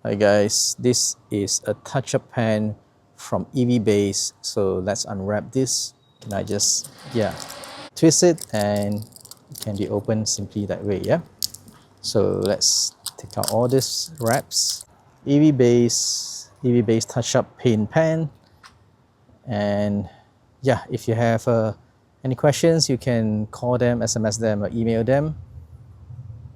Hi guys, this is a touch-up pen from EVBase. So let's unwrap this. And I just, twist it and it can be opened simply that way, yeah? So let's take out all these wraps. EVBase touch-up pen pen. And yeah, if you have any questions, you can call them, SMS them, or email them.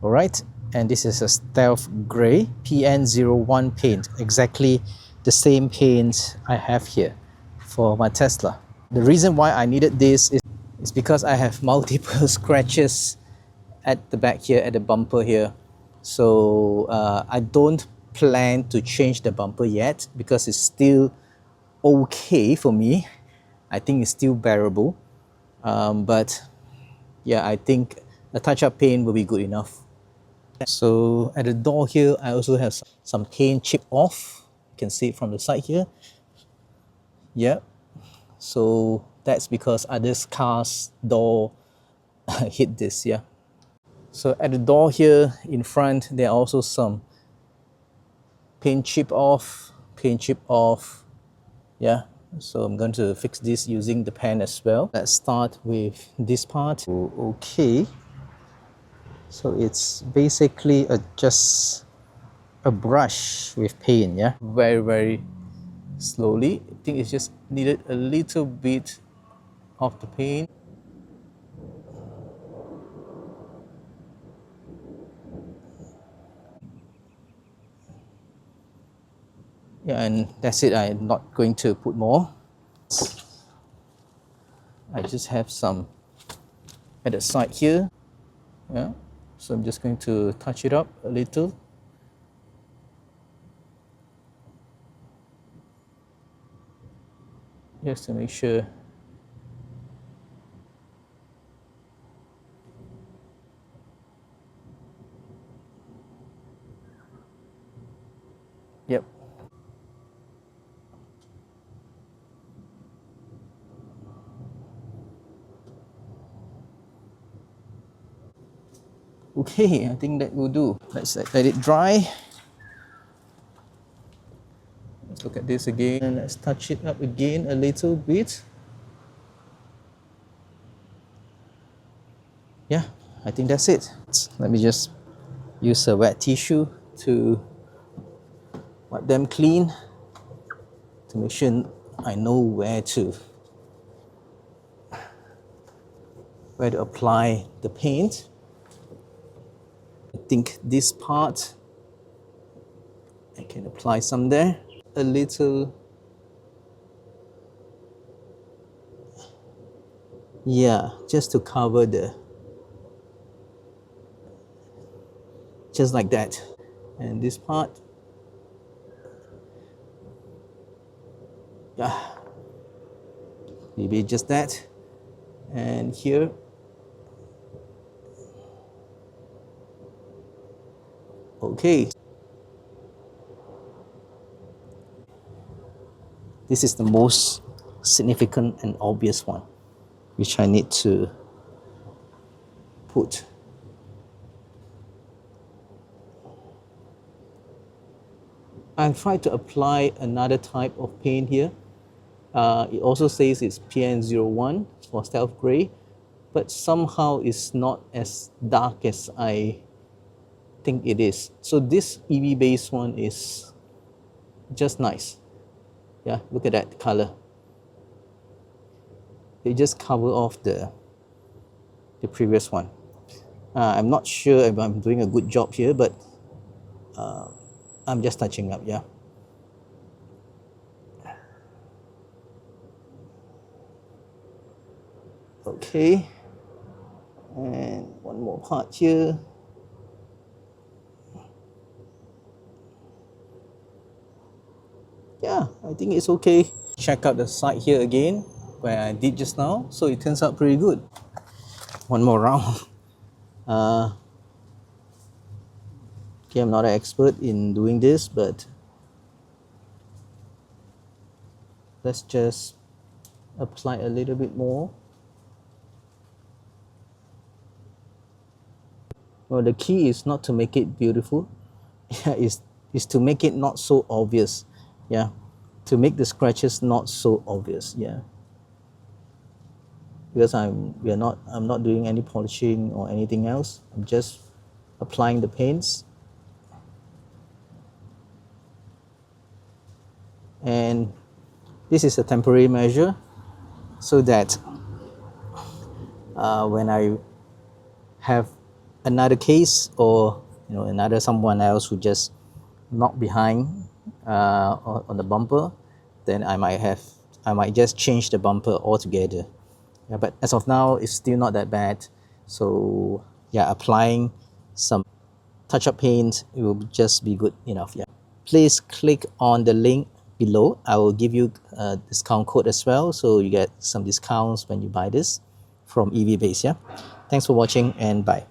All right, and this is a stealth gray PN01 paint, exactly the same paint I have here for my Tesla. The reason why I needed this is because I have multiple scratches at the back here, at the bumper here. So I don't plan to change the bumper yet because it's still okay for me. I think it's still bearable. But yeah, I think a touch-up paint will be good enough. So at the door here, I also have some paint chip off. You can see it from the side here. Yeah. So that's because other cars' door hit this, yeah. So at the door here in front, there are also some paint chip off, yeah. So I'm going to fix this using the pen as well. Let's start with this part. Okay. So it's basically just a brush with paint, yeah. Very slowly. I think it's just needed a little bit of the paint. Yeah, and that's it. I'm not going to put more. I just have some at the side here. Yeah. So I'm just going to touch it up a little. Just to make sure. Yep. Okay, I think that will do. Let's let it dry. Let's look at this again and let's touch it up again a little bit. Yeah, I think that's it. Let me just use a wet tissue to wipe them clean to make sure I know where to apply the paint. I think this part I can apply some there, a little, yeah, just to cover just like that. And this part, yeah, maybe just that. And here, okay. This is the most significant and obvious one, which I need to put. I'll try to apply another type of paint here. It also says it's PN01 for stealth gray, but somehow it's not as dark as I think it is. So this EVBase one is just nice. Yeah, look at that color. They just cover off the previous one. I'm not sure if I'm doing a good job here, but I'm just touching up, yeah. Okay, and one more part here. Yeah, I think it's okay. Check out the side here again, where I did just now. So it turns out pretty good. One more round. Okay, I'm not an expert in doing this, but let's just apply a little bit more. Well, the key is not to make it beautiful. It's is to make it not so obvious. Yeah, to make the scratches not so obvious. Yeah, because I'm not doing any polishing or anything else. I'm just applying the paints. And this is a temporary measure, so that when I have another case, or another someone else who just knocked behind on the bumper, then I might just change the bumper altogether. Yeah, but as of now, it's still not that bad. So yeah, applying some touch-up paint, it will just be good enough. Yeah, please click on the link below. I will give you a discount code as well, so you get some discounts when you buy this from EVBase. Yeah, thanks for watching, and bye.